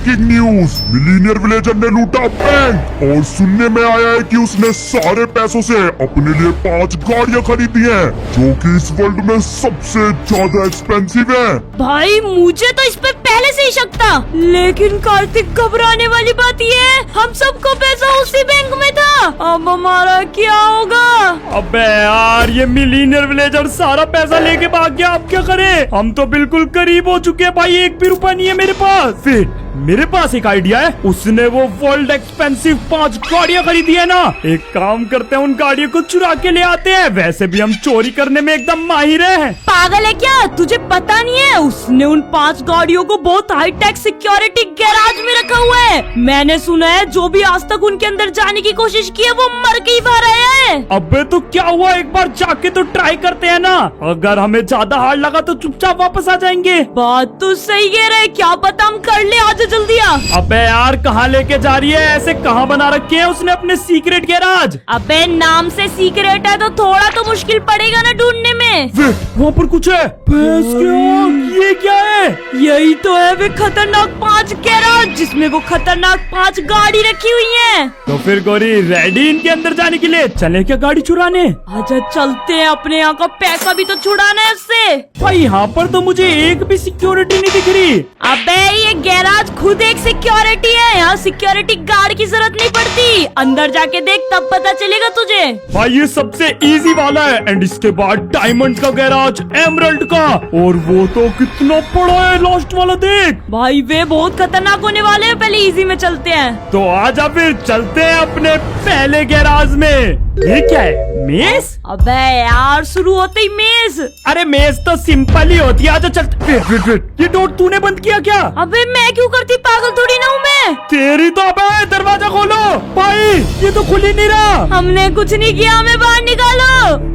Breaking news, millionaire villager ने लूटा bank और सुनने में आया है कि उसने सारे पैसों से अपने लिए 5 गाड़ियां खरीदी हैं, जो कि इस वर्ल्ड में सबसे ज्यादा एक्सपेंसिव है। भाई मुझे तो इस पे पहले से ही शक था, लेकिन कार्तिक घबराने वाली बात ये है हम सबको पैसा उसी बैंक में था। अब हमारा क्या होगा? अबे यार ये मिलीनियर विलेजर सारा पैसा लेके भाग गया, अब क्या करें? हम तो बिल्कुल करीब हो चुके हैं भाई, एक भी रुपया नहीं है मेरे पास। फिर मेरे पास एक आइडिया है, उसने वो वर्ल्ड एक्सपेंसिव 5 गाड़ियां खरीदी है ना, एक काम करते हैं उन गाड़ियों को चुरा के ले आते हैं। वैसे भी हम चोरी करने में एकदम माहिर हैं। पागल है क्या? तुझे पता नहीं है उसने उन 5 गाड़ियों को बहुत हाई टेक सिक्योरिटी गैराज में रखा हुआ है। मैंने सुना है जो भी आज तक उनके अंदर जाने की कोशिश की है वो मर के ही बाहर आया है। अबे तो क्या हुआ, एक बार जाके तो ट्राई करते हैं ना, अगर हमें ज्यादा हार्ड लगा तो चुपचाप वापस आ जाएंगे। बात तो सही कह रहे, क्या पता हम कर ले, आज जल्दी आ। अबे यार कहाँ लेके जा रही है, ऐसे कहाँ बना रखे हैं उसने अपने सीक्रेट गैराज? अबे नाम से सीक्रेट है तो थोड़ा तो मुश्किल पड़ेगा ना ढूंढने में। वहाँ पर कुछ है, भैंस की आँख, ये क्या है? यही तो है वे खतरनाक 5 गैराज जिसमें वो खतरनाक 5 गाड़ी रखी हुई है। तो फिर गौरी रेडी इनके अंदर जाने के लिए? चले क्या गाड़ी चुराने? आजा चलते हैं, अपने यहाँ का पैसा भी तो छुड़ाना है उससे। भाई यहाँ पर तो मुझे एक भी सिक्योरिटी नहीं दिख रही। अबे ये गैराज खुद एक सिक्योरिटी है, यहाँ सिक्योरिटी गार्ड की जरूरत नहीं पड़ती। अंदर जाके देख तब पता चलेगा तुझे। भाई ये सबसे इजी वाला है, एंड इसके बाद डायमंड का गैराज, एमरल्ड का, और वो तो कितना बड़ा है लास्ट वाला देख। भाई वे बहुत खतरनाक होने वाले हैं, पहले इजी में चलते हैं। तो आजा फिर चलते हैं अपने पहले गैराज में। ये क्या है, मेज? अबे यार शुरू होते ही मेज। अरे मेज तो सिंपल ही होती है, आजा चलते। वेट, ये डोर तूने बंद किया क्या? अबे मैं क्यों करती, पागल थोड़ी ना हूँ मैं। तेरी तो अबे दरवाजा खोलो भाई, ये तो खुल ही नहीं रहा। हमने कुछ नहीं किया, हमें बाहर निकालो।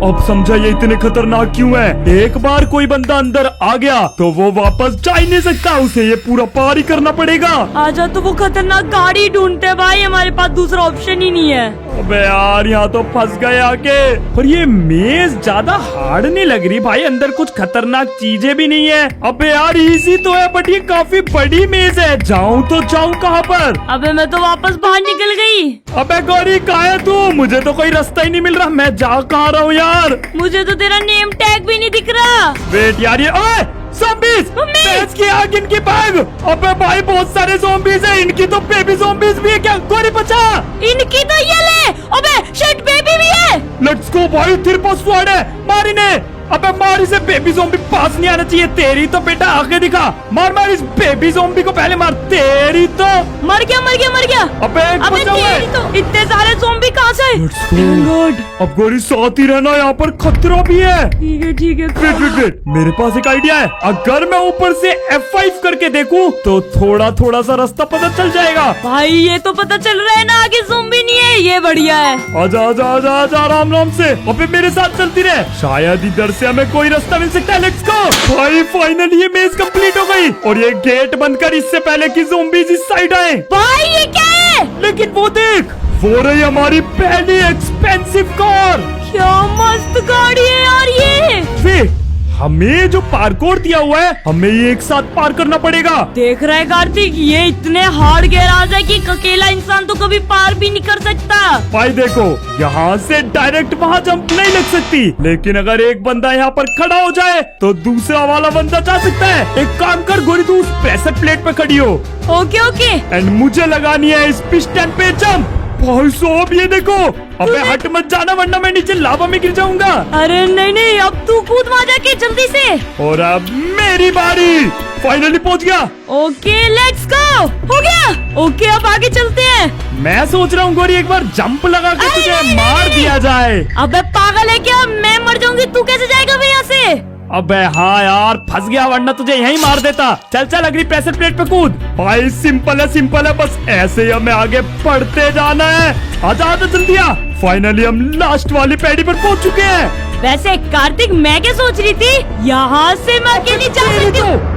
अब समझा ये इतने खतरनाक क्यों है। एक बार कोई बंदा अंदर आ गया तो वो वापस जा ही नहीं सकता, उसे ये पूरा पार ही करना पड़ेगा। आजा तो वो खतरनाक गाड़ी ढूंढते भाई, हमारे पास दूसरा ऑप्शन ही नहीं है। अबे यार यहाँ तो फंस गए आके। पर ये मेज ज्यादा हार्ड नहीं लग रही भाई, अंदर कुछ खतरनाक चीजें भी नहीं है। अबे यार इजी तो है बट ये काफी बड़ी मेज है, जाऊँ तो जाऊँ कहाँ पर? अबे मैं तो वापस बाहर निकल गई। अबे गौरी कहाँ है तू? मुझे तो कोई रास्ता ही नहीं मिल रहा, मैं जा कहाँ रहा हूँ यार? मुझे तो तेरा नेम टैग भी नहीं दिख रहा। वेट यार, ये ओए ज़ॉम्बीज़, भैंस की आग, इनकी भाग। अबे भाई बहुत सारे ज़ॉम्बीज़ हैं, इनकी तो बेबी ज़ॉम्बीज़ भी है क्या? गौरी बचा। इनकी तो ये ले। अबे शिट, बेबी भी है। लेट्स गो भाई, तेरे पास स्वॉर्ड है, मार इन्हें। अबे मार इसे, बेबी ज़ॉम्बी पास नहीं आना चाहिए। तेरी तो बेटा आगे दिखा, मार इस बेबी ज़ॉम्बी को पहले मार। तेरी तो मर गया। अबे तेरी तो इतने सारे ज़ॉम्बी कहाँ से? गॉड, अब गौरी साथ ही रहना, यहाँ पर खतरा भी है। ठीक है। वेट, मेरे पास एक आइडिया है। अगर मैं ऊपर से F5 करके देखूं तो थोड़ा सा रास्ता पता चल जाएगा। भाई ये तो पता चल रहा है ना आगे ज़ॉम्बी नहीं है, ये बढ़िया है। आजा आराम से। अबे मेरे साथ चलती रहे, शायद इधर से हमें कोई रास्ता मिल सकता है। लेट्स गो भाई, फाइनली ये मेज कंप्लीट हो गई और ये गेट बंद कर इससे पहले कि ज़ॉम्बीज़ इस साइड आए। भाई ये क्या है? लेकिन वो देख, वो रही हमारी पहली एक्सपेंसिव कार। क्या मस्त गाड़ी है यार ये। फिर हमें जो पार्कोर दिया हुआ है, हमें ये एक साथ पार करना पड़ेगा। देख रहे हैं कार्तिक, ये इतने हार्ड गैराज है कि अकेला इंसान तो कभी पार भी नहीं कर सकता। भाई देखो, यहाँ से डायरेक्ट वहाँ जंप नहीं लग सकती, लेकिन अगर एक बंदा यहाँ पर खड़ा हो जाए तो दूसरा वाला बंदा जा सकता है। एक काम कर गोरी, तू उस प्रेशर प्लेट पे खड़ी हो। ओके। एंड मुझे लगानी है इस पिस्टन पे जंप। भाई साहब ये देखो, अबे हट मत जाना वरना मैं नीचे लावा में गिर जाऊंगा। अरे नहीं, अब तू कूद वहाँ जाके जल्दी से। और अब मेरी बारी, फाइनली पहुंच गया। ओके लेट्स गो, हो गया। ओके अब आगे चलते हैं। मैं सोच रहा हूँ गोरी एक बार जंप लगा के तुझे मार दिया जाए। अबे पागल है क्या, मैं मर जाऊंगी, तू कैसे जाएगा भैया से? अबे हाँ यार फंस गया, वरना तुझे यहीं मार देता। चल अगली प्रेशर प्लेट पे कूद। भाई सिंपल है, बस ऐसे ही हमें आगे बढ़ते जाना है। आजा जल्दी आ। फाइनली हम लास्ट वाली पैडी पर पहुंच चुके हैं। वैसे कार्तिक मैं क्या सोच रही थी, यहाँ से मैं अकेली जा सकती हूँ।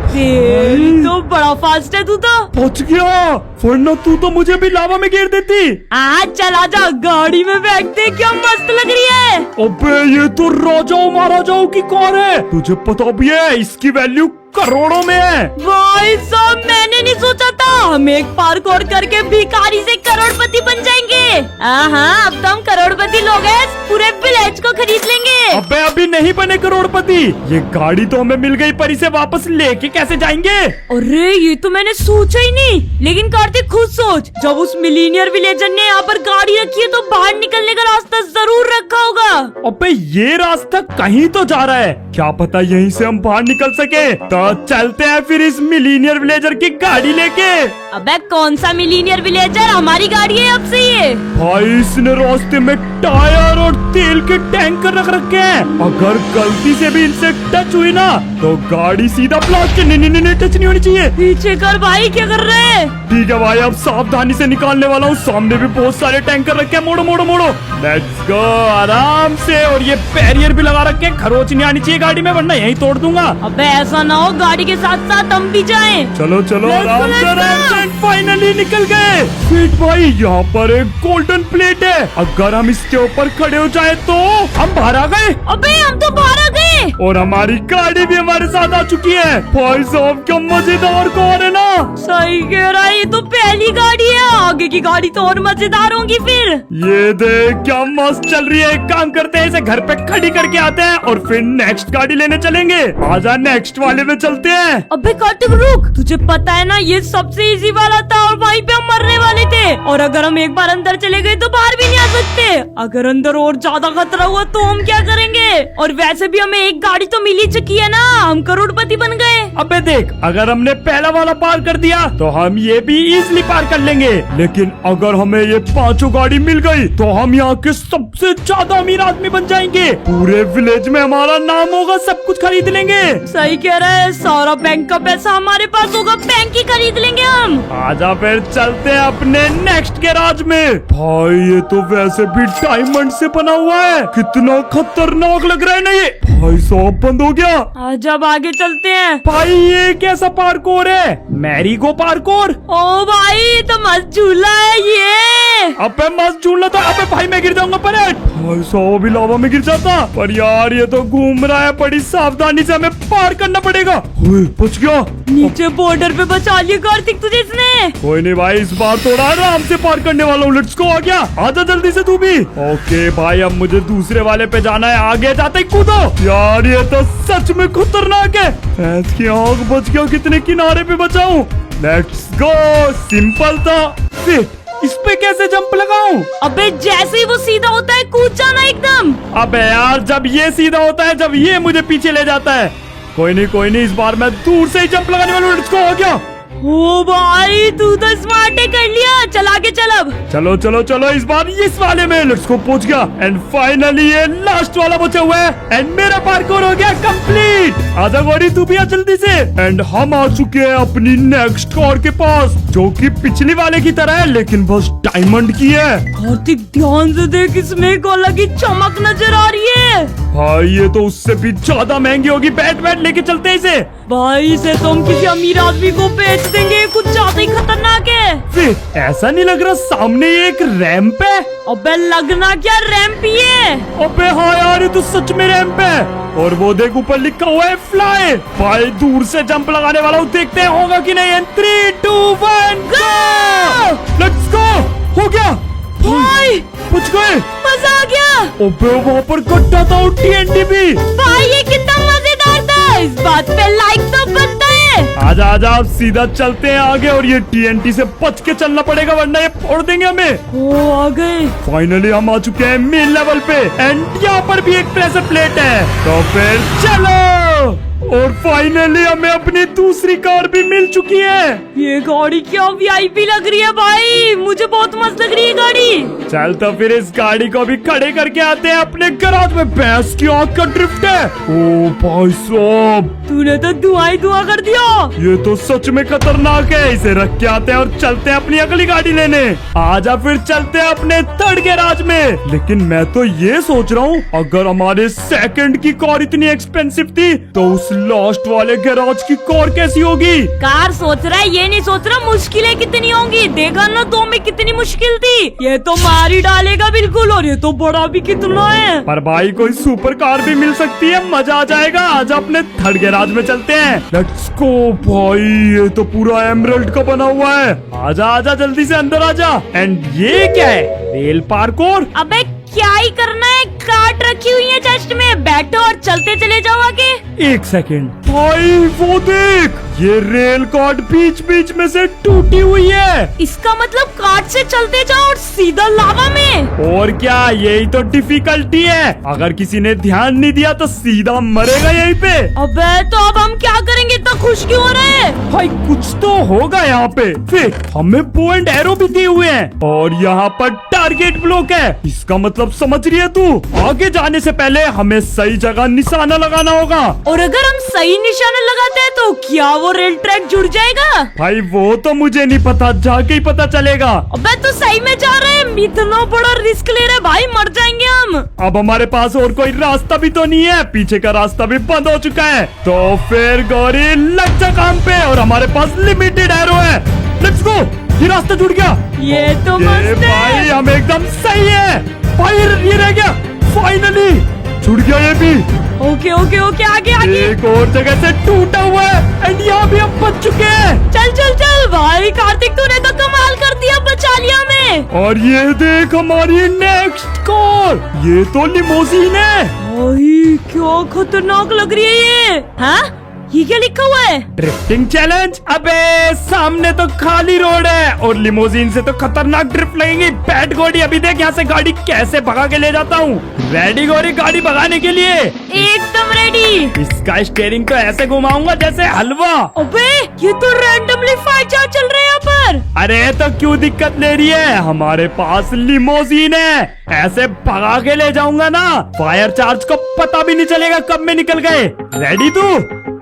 तो बड़ा फास्ट है तू तो। पहुंच गया, वरना तू तो मुझे भी लावा में गिर देती। चल आजा, गाड़ी में बैठते, क्या मस्त लग रही है। अबे ये तो राजाओं महाराजाओं की कार है, तुझे पता भी है इसकी वैल्यू करोड़ों में है। भाई साहब मैंने नहीं सोचा था हम एक पार्कोर करके भिखारी से करोड़पति बन जाएंगे। हाँ अब तो हम करोड़पति लोग हैं, पूरे विलेज को खरीद लेंगे। अबे अभी नहीं बने करोड़पति, ये गाड़ी तो हमें मिल गई पर इसे वापस लेके कैसे जाएंगे? अरे ये तो मैंने सोचा ही नहीं। लेकिन कार्तिक खुद सोच, जब उस मिलीनियर विलेजर ने यहाँ पर गाड़ी रखी है तो बाहर निकलने का रास्ता जरूर रखा होगा। अबे ये रास्ता कहीं तो जा रहा है, क्या पता यहीं से हम बाहर निकल सके। तो चलते हैं फिर इस मिलीनियर विलेजर की गाड़ी लेके। अबे कौन सा मिलीनियर विलेजर, हमारी गाड़ी है अब से ये। भाई इसने रास्ते में टायर और तेल के टैंकर रख रखे हैं, अगर गलती से भी इनसे टच हुई ना तो गाड़ी सीधा ब्लॉक के नहीं टच नहीं होनी चाहिए। पीछे कर भाई, क्या कर रहे हैं? ठीक है भाई अब सावधानी से निकालने वाला हूँ, सामने भी बहुत सारे टैंकर रखे हैं, मोड़ो मोड़ो मोड़ो, लेट्स गो आराम से। और ये बैरियर भी लगा रखे हैं, खरोच नहीं आनी चाहिए गाड़ी में वरना यही तोड़ दूंगा। अबे ऐसा ना हो गाड़ी के साथ साथ हम भी जाएं। चलो चलो Let's go, आराम से let's आराम go। से, फाइनली निकल गए। फिट भाई यहाँ पर एक गोल्डन प्लेट है, अगर हम इसके ऊपर खड़े हो जाए तो हम बाहर आ गए। अबे हम तो बाहर आ गए। और हमारी गाड़ी भी हमारे साथ आ चुकी है। भाई साहब क्या मजेदार कार है ना। सही कह रहा है, ये तो पहली गाड़ी है, आगे की गाड़ी तो और मजेदार होगी फिर। ये देख क्या मस्त चल रही है। एक काम करते हैं इसे घर पे खड़ी करके आते हैं और फिर नेक्स्ट गाड़ी लेने चलेंगे। आजा नेक्स्ट वाले में चलते हैं। अबे कार्तिक रुक, तुझे पता है ना ये सबसे इजी वाला था और वहीं पे हम मरने वाले थे। और अगर हम एक बार अंदर चले गए तो बाहर भी नहीं आ सकते। अगर अंदर और ज्यादा खतरा हुआ तो हम क्या करेंगे? और वैसे भी हमें एक गाड़ी तो मिल ही चुकी है ना, हम करोड़पति बन गए। अबे देख अगर हमने पहला वाला पार कर दिया तो हम ये भी इजीली पार कर लेंगे, लेकिन अगर हमें ये पांचों गाड़ी मिल गई तो हम यहाँ के सबसे ज्यादा अमीर आदमी बन जाएंगे। पूरे विलेज में हमारा नाम होगा, सब कुछ खरीद लेंगे। सही कह रहा है, सारा बैंक का पैसा हमारे पास होगा, बैंक ही खरीद लेंगे हम। आजा फिर चलते हैं अपने नेक्स्ट गैराज में। भाई ये तो वैसे भी डायमंड से बना हुआ है, कितना खतरनाक लग रहा है ना ये। भाई साहब बंद हो गया। आज अब आगे चलते हैं। भाई ये कैसा पार्कोर है? Merry-go parkour. ओ भाई तो मस्त झूला है ये। अबे मस्त झूलना था। अबे भाई मैं गिर जाऊंगा पर। भाई साहब भी लावा में गिर जाता। पर यार ये तो घूम रहा है, बड़ी सावधानी से हमें पार करना पड़ेगा। बच गया। नीचे बॉर्डर पे बचा लिया कार्तिक तुझे इसने। कोई नहीं भाई इस बार थोड़ा आराम से पार करने वाला हूँ। लेट्स गो, आ गया, आजा जल्दी से तू भी। ओके भाई अब मुझे दूसरे वाले पे जाना है, आगे जाते ही कूदो। यार ये तो सच में खतरनाक है। भैंस की आँख बच गया, कितने किनारे पे बचाऊं। लेट्स गो, सिंपल था। इस पे कैसे जंप लगाऊं? अबे जैसे ही वो सीधा होता है कूद जाना एकदम। अबे यार जब ये सीधा होता है, जब ये मुझे पीछे ले जाता है। कोई नहीं इस बार मैं दूर से ही जंप लगाने वाला हूँ। लेट्स गो, हो गया। ओ भाई तू तो स्मार्ट है, कर लिया। चल आगे चल अब। चलो चलो चलो इस बार इस वाले में लेट्स गो, पहुंच गया। एंड फाइनली ये लास्ट वाला बचा हुआ है एंड मेरा पार्कोर हो गया कंप्लीट। आजा गौरी तू भी आ जल्दी से। एंड हम आ चुके हैं अपनी नेक्स्ट कार के पास, जो कि पिछली वाले की तरह है लेकिन बस डायमंड की है। कार्तिक ध्यान से देख, इसमें एक अलग ही चमक नजर आ रही है। भाई ये तो उससे भी ज्यादा महंगी होगी। बैठ लेके चलते हैं इसे। भाई इसे तो हम किसी अमीर आदमी को बेच देंगे, कुछ ज्यादा ही खतरनाक है। फिर ऐसा नहीं लग रहा सामने एक रैंप है? अबे लगना क्या रैंप ही है। अबे हाँ यार ये तो सच में रैंप है। और वो देख ऊपर लिखा हुआ है फ्लाई। भाई दूर से जंप लगाने वाला हूँ, देखते हैं होगा कि नहीं। 3 2 1 गो, लेट्स गो। हो गया भाई, पहुंच गए, मजा आ गया। अबे वहाँ पर गड्ढा था और TNT भी। भाई ये कितना मजेदार था, इस बात पे लाइक तो बनता है। आजा अब सीधा चलते हैं आगे, और ये TNT से बच के चलना पड़ेगा वरना ये फोड़ देंगे हमें। ओ आ गए। फाइनली हम आ चुके हैं मेन लेवल पे एंड यहाँ पर भी एक प्रेशर प्लेट है। तो फिर चलो। और फाइनली हमें अपनी दूसरी कार भी मिल चुकी है। ये गाड़ी क्या VIP लग रही है भाई, मुझे बहुत मस्त लग रही है गाड़ी। चल तो फिर इस गाड़ी को भी खड़े करके आते हैं अपने गैराज में। भैंस की आँख का ड्रिफ्ट है। ओ भाई साहब तूने तो धुआं ही धुआं कर दिया। ये तो सच में खतरनाक है। इसे रख के आते हैं और चलते हैं अपनी अगली गाड़ी लेने। आजा फिर चलते हैं अपने थर्ड गैराज में। लेकिन मैं तो ये सोच रहा हूँ अगर हमारे सेकंड की कार इतनी एक्सपेंसिव थी तो उस लास्ट वाले गैराज की कार कैसी होगी? कार सोच रहा है, ये नहीं सोच रहा मुश्किलें कितनी होंगी। देखा ना 2 में कितनी मुश्किल थी, ये तो मार ही डालेगा बिल्कुल। और ये तो बड़ा भी कितना है। पर भाई कोई सुपर कार भी मिल सकती है, मजा आ जाएगा। आज अपने थर्ड गैराज में चलते हैं। लेट्स गो भाई, ये तो पूरा एमरल्ड का बना हुआ है। आजा आजा जल्दी से अंदर आजा। एंड ये क्या है? Rail parkour. अबे क्या ही करना है, कार्ट रखी हुई है जस्ट में, बैठो और चलते चले जाओ आगे। एक सेकेंड भाई, वो देख, ये रेल कार्ड बीच बीच में से टूटी हुई है। इसका मतलब कार्ट से चलते जाओ और सीधा लावा में। और क्या, यही तो डिफिकल्टी है। अगर किसी ने ध्यान नहीं दिया तो सीधा मरेगा यहीं पे। अबे तो अब हम क्या करेंगे, इतना खुश क्यों हो रहे हैं? भाई कुछ तो होगा यहाँ पे। फिर हमें बो एंड एरो भी दिए हुए हैं और यहाँ पर टारगेट ब्लॉक है। इसका मतलब समझ रही है तू? आगे जाने से पहले हमें सही जगह निशाना लगाना होगा। और अगर हम सही निशाना लगाते हैं तो क्या वो रेल ट्रैक जुड़ जाएगा? भाई वो तो मुझे नहीं पता, जाके ही पता चलेगा। अबे तो सही में जा रहे हैं, इतना बड़ा रिस्क ले रहे भाई, मर जाएंगे हम। अब हमारे पास और कोई रास्ता भी तो नहीं है, पीछे का रास्ता भी बंद हो चुका है। तो फिर गौरी लग जा काम पे, और हमारे पास लिमिटेड एरो है। लेट्स गो, ये रास्ता जुड़ गया। ये तो ये मस्त भाई है। हम एकदम सही है। भाई ये रह गया, फाइनली जुड़ गया ये भी। ओके ओके ओके, आगे आगे। एक और जगह से टूटा हुआ है एंड यहाँ भी हम बच चुके हैं। चल चल चल भाई, कार्तिक तूने तो कमाल कर दिया, बचा लिया हमें। और ये देख हमारी नेक्स्ट कार, ये तो लिमोजीन है। भाई क्या खतरनाक लग रही है ये। हाँ, ये क्या लिखा हुआ है? Drifting challenge. अबे सामने तो खाली रोड है और लिमोजीन से तो खतरनाक ड्रिफ्ट लगेगी। बैठ गोरी, अभी देख यहाँ से गाड़ी कैसे भगा के ले जाता हूँ। रेडी गोरी गाड़ी भगाने के लिए? एकदम रेडी। इसका स्टीयरिंग तो ऐसे घुमाऊंगा जैसे हलवा। अबे ये तो रैंडमली फायर चार्ज चल रहे हैं यहाँ पर। अरे तो क्यों दिक्कत ले रही है, हमारे पास लिमोजीन है, ऐसे भगा के ले जाऊंगा ना, फायर चार्ज को पता भी नहीं चलेगा कब में निकल गए। रेडी तू?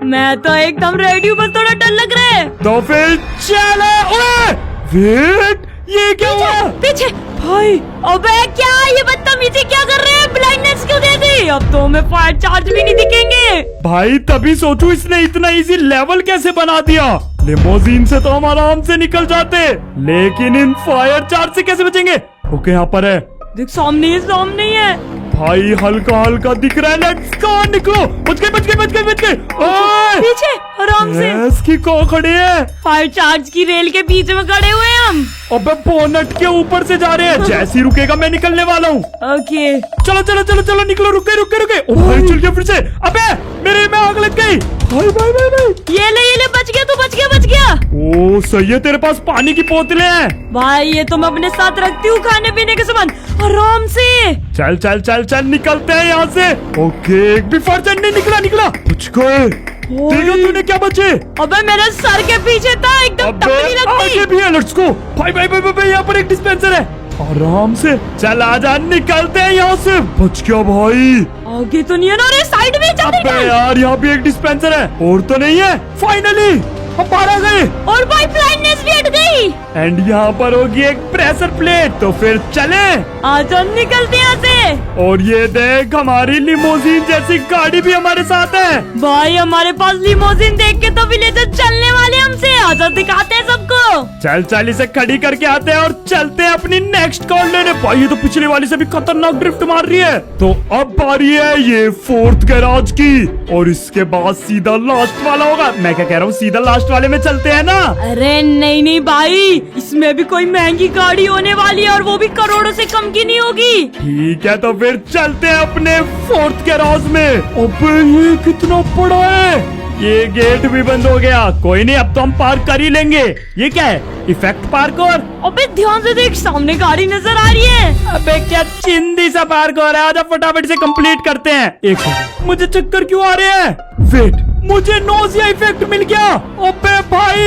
मैं तो एकदम रेडी हूँ, बस थोड़ा डर लग रहा है। तो फिर चले। ओए वेट, ये क्या हुआ? पीछे भाई। अबे क्या ये बदतमीजी क्या कर रहे हैं, ब्लाइंडनेस क्यों दे दी? अब तो हमें फायर चार्ज भी नहीं दिखेंगे। भाई तभी सोचू इसने इतना इजी लेवल कैसे बना दिया। लिमोजीन से तो हम आराम से निकल जाते, लेकिन इन फायर चार्ज से कैसे बचेंगे? ओके यहाँ पर है, देख सामने ही, सामने ही है भाई, हल्का हल्का दिख रहा है। लेट्स गो, निकलो। बच गए बच गए बच गए बच गए। ओए पीछे आराम से। इसकी को खड़े हैं, फायर चार्ज की रेल के बीच में खड़े हुए हैं हम। अबे बोनट के ऊपर से जा रहे हैं, जैसे ही रुकेगा मैं निकलने वाला हूँ। ओके चलो चलो चलो चलो निकलो, रुके रुके रुके। ओ भाई चल गया फिर से। अबे मेरे में आग लग गई। भाई भाई भाई भाई, ये ले बच गया, तू बच गया बच गया। ओ सही है, तेरे पास पानी की बोतलें हैं। भाई ये तो मैं अपने साथ रखती हूँ, खाने पीने के सामान, आराम से। चल चल चल चल निकलते हैं यहाँ से। ओके, एक भी फायर चार्ज नहीं निकला, निकला बच गए। देखो तूने क्या बचे। अबे मेरे सर के पीछे था, एकदम टपली लगती। आगे भी है, लेट्स गो। भाई भाई भाई भाई, यहाँ पर एक डिस्पेंसर है, आराम से चल आजा, निकलते हैं यहाँ से। बच गया भाई। आगे तो नहीं है ना? अरे साइड में चल। अबे यार यहाँ भी एक डिस्पेंसर है, और तो नहीं है। फाइनली हम बाहर आ गए और भाई ब्लाइंडनेस भी हट गई। एंड यहाँ पर होगी एक प्रेशर प्लेट। तो फिर चले, आजा निकलते यहाँ से। और ये देख हमारी लिमोजीन जैसी गाड़ी भी हमारे साथ है। भाई हमारे पास लिमोजिन देख के तो विलेजर चलने वाले हमसे। आजा दिखाते हैं सबको। चल चल इसे खड़ी करके आते हैं और चलते हैं अपनी नेक्स्ट कॉल लेने। भाई ये तो पिछले वाली से भी खतरनाक ड्रिफ्ट मार रही है। तो अब बारी है ये फोर्थ गैराज की, और इसके बाद सीधा लास्ट वाला होगा। मैं क्या कह रहा हूँ, सीधा लास्ट वाले में चलते हैं ना। अरे नहीं नहीं भाई, इसमें भी कोई महंगी गाड़ी होने वाली है, और वो भी करोड़ों से कम की नहीं होगी। ठीक है तो फिर चलते हैं अपने फोर्थ गैराज में। अबे ये कितना बड़ा है, ये गेट भी बंद हो गया। कोई नहीं, अब तो हम पार्क कर ही लेंगे। ये क्या है, इफेक्ट पार्क? और अबे ध्यान से देख, सामने गाड़ी नजर आ रही है। अबे क्या चिंदी सा पार्क हो रहा है, आजा फटाफट से कंप्लीट करते हैं। एक सेकंड, मुझे चक्कर क्यों आ रहे हैं? वेट, मुझे नोजिया इफेक्ट मिल गया। अबे भाई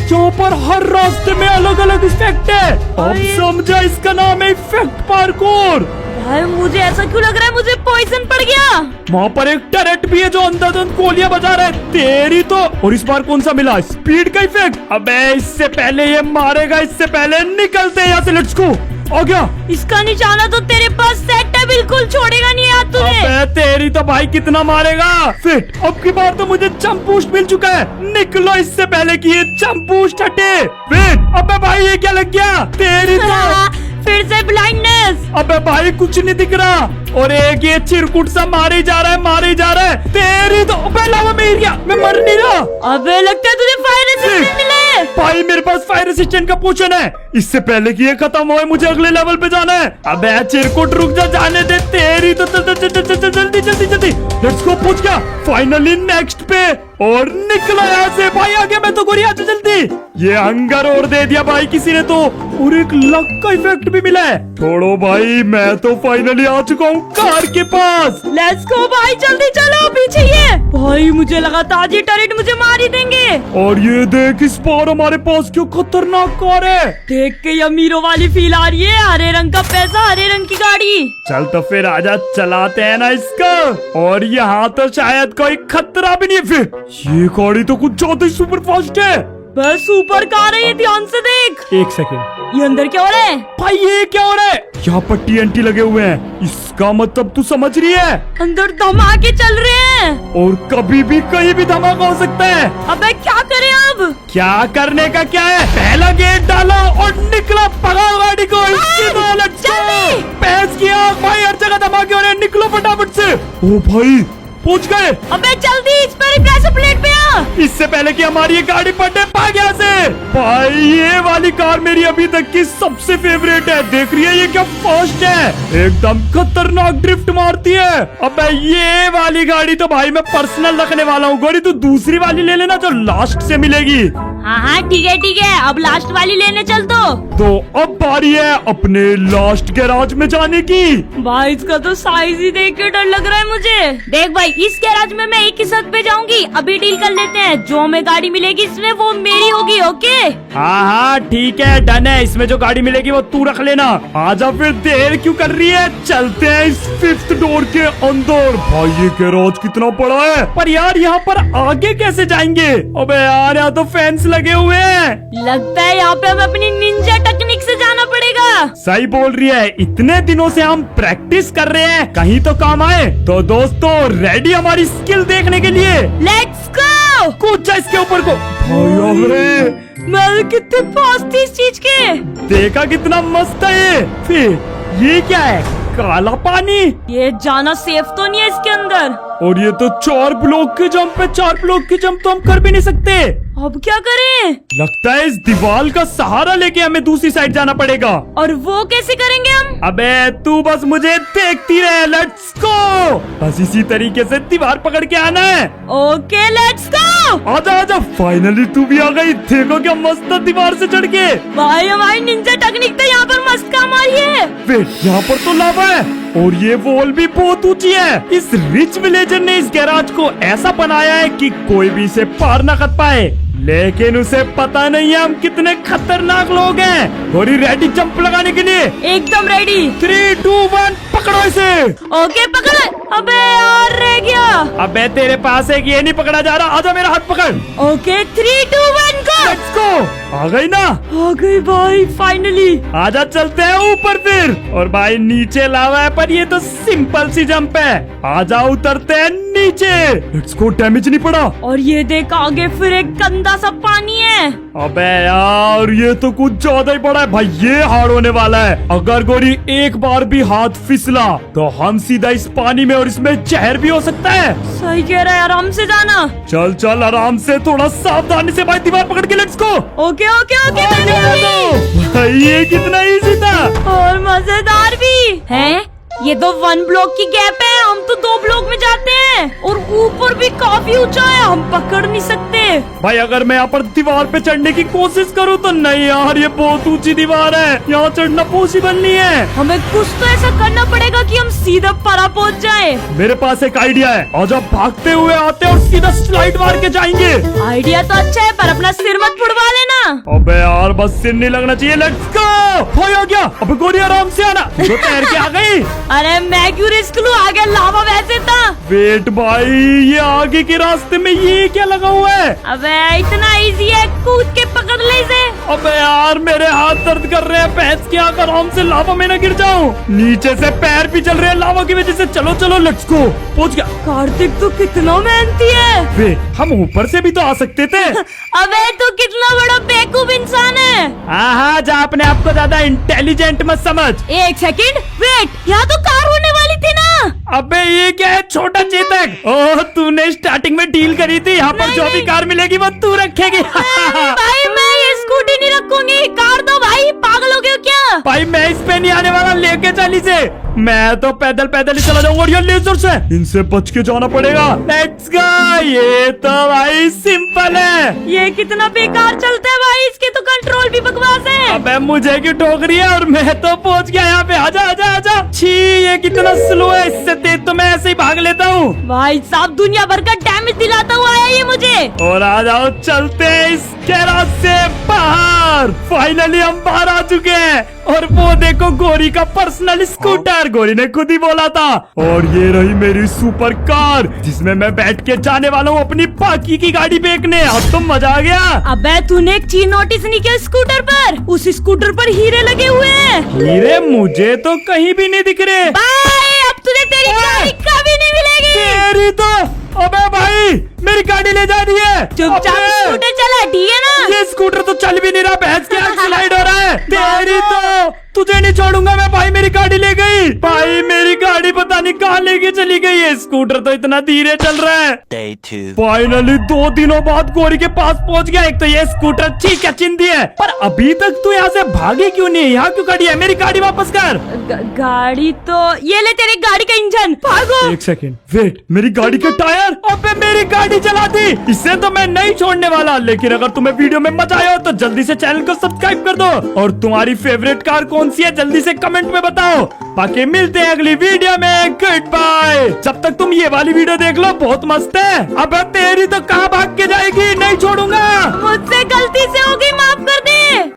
यहाँ पर हर रास्ते में अलग अलग इफेक्ट है। अब समझा, इसका नाम है इफेक्ट पार्कोर। भाई मुझे ऐसा क्यों लग रहा है, मुझे पॉइजन पड़ गया। वहाँ पर एक टरेट भी है जो अंधाधुंध गोलियां बजा रहा है। तेरी तो। और इस बार कौन सा मिला, स्पीड का इफेक्ट? अबे इससे पहले ये मारेगा, इससे पहले निकलते हैं यहाँ से। Let's go. आ गया। इसका निशाना तो तेरे पास सेट है, बिल्कुल छोड़ेगा नहीं यार तुझे। अबे तेरी तो भाई कितना मारेगा। फिर अब की बार तो मुझे जंप बूस्ट मिल चुका है, निकलो इससे पहले कि ये जंप बूस्ट हटे। फिर अबे भाई ये क्या लग गया तेरी तो। फिर से ब्लाइंडनेस। अबे भाई कुछ नहीं दिख रहा, और एक ये चिरकुट सा मारे जा रहा है, मारे जा रहा है। तेरी तो अबे लावा में गिर गया, मैं मर नहीं रहा। अबे लगता है तुझे फायर रेसिस्टेंट मिला है। भाई मेरे पास फायर रेसिस्टेंट का पोशन है, इससे पहले कि ये खत्म हो मुझे अगले लेवल पे जाना है। अबे चिरकुट रुक जा, जाने दे तेरी तो। जल्दी जल्दी जल्दी लेट्स गो, पहुंच गया फाइनली नेक्स्ट पे, और निकला यहाँ से। भाई आगे मैं तो गोरी, आजा जल्दी। ये हंगर और दे दिया भाई किसी ने तो, और एक लक का इफेक्ट भी मिला है। छोड़ो भाई, मैं तो फाइनली आ चुका हूँ कार के पास। लेट्स गो भाई, जल्दी चलो, पीछे ये। भाई मुझे लगा था आज ये टर्रेट मुझे मार ही देंगे। और ये देख इस बार हमारे पास क्यों खतरनाक कार है। देख के अमीरों वाली फील आ रही है, हरे रंग का पैसा, हरे रंग की गाड़ी। चल तो फिर आजा, चलाते हैं ना इसका। और यहाँ तो शायद कोई खतरा भी नहीं है। फिर ये गाड़ी तो कुछ ज्यादा ही सुपर फास्ट है। बस सुपर कार है ये, ध्यान से देख। एक सेकंड, ये अंदर क्या हो रहा है? भाई ये क्या हो रहा है? यहाँ पर TNT लगे हुए हैं, इसका मतलब तू समझ रही है अंदर धमाके चल रहे हैं, और कभी भी कहीं भी धमाका हो सकता है। अबे क्या करें अब? क्या करने का क्या है, पहला गेट डालो और निकला, भगाओ गाड़ी को। जल्दी। पैस किया भाई, हर जगह धमाके हो रहे हैं, निकलो फटाफट से। ओ भाई पहुंच गए। अबे जल्दी इस पर रिप्लेस प्लेट पे आ। इससे पहले कि हमारी ये गाड़ी पलटे, भाग यहाँ से। भाई ये वाली कार मेरी अभी तक की सबसे फेवरेट है, देख रही है ये क्या फास्ट है, एकदम खतरनाक ड्रिफ्ट मारती है। अबे ये वाली गाड़ी तो भाई मैं पर्सनल रखने वाला हूँ। गोरी तू दूसरी वाली ले लेना जो लास्ट से मिलेगी। हाँ हाँ ठीक है, अब लास्ट वाली लेने चल तो अब बारी है अपने लास्ट गैराज में जाने की। भाई इसका तो साइज ही देख के डर लग रहा है मुझे। देख भाई, इस गैराज में मैं एक ही साथ पे जाऊंगी, अभी डील कर लेते हैं। जो हमें गाड़ी मिलेगी इसमें वो मेरी होगी, ओके? हाँ ठीक है, डन है। इसमें जो गाड़ी मिलेगी वो तू रख लेना। आजा फिर, देर क्यों कर रही है, चलते हैं इस 5th डोर के अंदर। भाई ये गैराज कितना बड़ा है, पर यार यहाँ पर आगे कैसे जाएंगे? अबे यार यहाँ तो फेंस लगे हुए हैं, लगता है यहाँ पे हमें अपनी निंजा टेक्निक से जाना पड़ेगा। सही बोल रही है, इतने दिनों से हम प्रैक्टिस कर रहे हैं, कहीं तो काम आए। तो दोस्तों रेडी हमारी स्किल देखने के लिए? Let's go. कूद जा इसके ऊपर को। भाई अरे मैं कितने फास्ट थी इस चीज के, देखा कितना मस्त है ये। फिर ये क्या है, काला पानी। ये जाना सेफ तो नहीं है इसके अंदर। और ये तो 4 ब्लॉक के जंप है, 4 ब्लॉक के जंप तो हम कर भी नहीं सकते। अब क्या करें? लगता है इस दीवार का सहारा लेके हमें दूसरी साइड जाना पड़ेगा। और वो कैसे करेंगे हम? अबे तू बस मुझे देखती रहे, लेट्स गो। बस इसी तरीके से दीवार पकड़ के आना है। Okay let's go. आजा आजा, फाइनली तू भी आ गई। देखो क्या मस्त है दीवार से चढ़ के। भाई हमारी निंजा टेक्निक तो यहाँ पर मस्त काम आ रही है। फिर यहाँ पर तो लावा है, और ये वॉल भी बहुत ऊंची है। इस रिच विलेजर ने इस गैराज को ऐसा बनाया है कि कोई भी इसे पार न कर पाए, लेकिन उसे पता नहीं है हम कितने खतरनाक लोग हैं। और रेडी जंप लगाने के लिए? एकदम रेडी। 3, 2, 1 पकड़ो इसे। ओके पकड़। अबे यार रह गया। अबे तेरे पास एक ये नहीं पकड़ा जा रहा, आजा मेरा हाथ पकड़। Okay 3, 2, 1 go. Let's go. आ गई ना? आ गई भाई फाइनली। आजा चलते हैं ऊपर फिर। और भाई नीचे लावा है, पर ये तो सिंपल सी जंप है। आजा उतरते हैं नीचे। लेट्स गो, डैमेज नहीं पड़ा। और ये देख आगे फिर एक गंदा सा पानी है। अबे यार ये तो कुछ ज्यादा ही बड़ा है भाई, ये हार्ड होने वाला है। अगर गोरी एक बार भी हाथ फिसला तो हम सीधा इस पानी में, और इसमें जहर भी हो सकता है। सही कह रहा है, आराम से जाना। चल चल आराम से, थोड़ा सावधानी से भाई, दीवार पकड़ के। Let's go. Okay okay okay भाई ये कितना इजी था और मजेदार भी है। ये तो 1 ब्लॉक की गैप है, हम तो 2 ब्लॉक में जाते हैं, और ऊपर भी काफी ऊंचा है, हम पकड़ नहीं सकते। भाई अगर मैं यहाँ पर दीवार पे चढ़ने की कोशिश करूँ तो नहीं यार, ये बहुत ऊंची दीवार है, यहाँ चढ़ना पॉसिबल नहीं है। हमें कुछ तो ऐसा करना पड़ेगा कि हम सीधा परा पहुँच जाए। मेरे पास एक आइडिया है, और जब भागते हुए आते और सीधा स्लाइड मार के जाएंगे। आइडिया तो अच्छा है, पर अपना सिर मत फुड़वा लेना। अबे यार बस सिर नहीं लगना चाहिए। Let's go. हो गया। अब गोरी आराम से आना, तू तो तैर के आ गई। अरे मैं क्यों रिस्क लूं, आगे लावा वैसे था। वेट भाई, ये आगे के रास्ते में ये क्या लगा हुआ है? अबे इतना इजी है, कूद के पकड़ ले इसे। अबे यार मेरे हाथ दर्द कर रहे हैं, भैंस के आकर आराम से लावा में न गिर जाऊं। नीचे से पैर भी चल रहे हैं लावा की वजह से। चलो चलो लेट्स गो। पहुंच गया। कार्तिक तो कितना मेहनती है। वेट, हम ऊपर से भी तो आ सकते थे। अबे तू कितना बड़ा बेवकूफ इंसान है। हाँ, जा अपने आप को ज्यादा इंटेलिजेंट मत समझ। एक सेकंड वेट, यहाँ तो कार होने वाली थी ना। अबे ये क्या है छोटा चेतक? ओह, तूने स्टार्टिंग में डील करी थी, यहाँ पर नहीं, जो भी नहीं। कार मिलेगी वो तू रखेगी। भाई मैं ये स्कूटी नहीं रखूंगी, कार दो भाई, पागल हो गए हो क्या? भाई मैं इस पे नहीं आने वाला, लेके चली से। मैं तो पैदल पैदल ही चला जाऊंगा और ये लेजर से इनसे बच के जाना पड़ेगा। Let's go. ये तो भाई सिंपल है। ये कितना बेकार चलता है भाई, इसके तो कंट्रोल भी बकवास है। अबे मुझे क्यों ठोक रही है? और मैं तो पहुंच गया यहाँ पे। आजा आजा आजा। छी, ये कितना स्लो है, इससे तेज तो मैं ऐसे ही भाग लेता हूँ। भाई साहब दुनिया भर का डैमेज दिलाता हुआ है ये मुझे। और आ जाओ, चलते हैं इस गैराज से बाहर। फाइनली हम बाहर आ चुके हैं। और वो देखो गोरी का पर्सनल स्कूटर, गोरी ने खुद ही बोला था। और ये रही मेरी सुपर कार, जिसमें मैं बैठ के जाने वाला हूँ अपनी बाकी की गाड़ी बेचने। अब तो मजा आ गया। अबे तूने एक चीज नोटिस नहीं किया स्कूटर पर? उस स्कूटर पर हीरे लगे हुए हैं। हीरे मुझे तो कहीं भी नहीं दिख रहे। भाई अब तुझे तेरी गाड़ी कभी नहीं मिलेगी। तेरी तो, अबे भाई मेरी गाड़ी ले जा रही है। चुपचाप अबे, स्कूटर चला, ठीक है ना? ये स्कूटर तो चल भी नहीं रहा, भैंस के आगे स्लाइड हो रहा है। तेरी तो, तुझे नहीं छोड़ूंगा मैं। भाई मेरी गाड़ी ले गई। भाई मेरी गाड़ी पता नहीं कहाँ लेके चली गई है। स्कूटर तो इतना धीरे चल रहा है। Day 2. फाइनली 2 दिनों बाद गोरी के पास पहुंच गया। एक तो ये स्कूटर ठीक है चिंदी है, पर अभी तक तू यहाँ से भागी क्यों नहीं? यहाँ क्यों खड़ी है? मेरी गाड़ी वापस कर। गाड़ी तो ये ले, तेरी गाड़ी का इंजन। भागो। एक सेकेंड वेट, मेरी गाड़ी के टायर? अबे मेरी गाड़ी जला दी। इसे तो मैं नहीं छोड़ने वाला। लेकिन अगर तुम्हें वीडियो में मजा आया हो तो जल्दी से चैनल को सब्सक्राइब कर दो। और तुम्हारी फेवरेट कार कौन सी है जल्दी से कमेंट में बताओ। बाकी मिलते हैं अगली वीडियो में। Goodbye. जब तक तुम ये वाली वीडियो देख लो, बहुत मस्त है। अब तेरी तो कहाँ भाग के जाएगी, नहीं छोड़ूंगा। मुझसे गलती से होगी, माफ कर दे।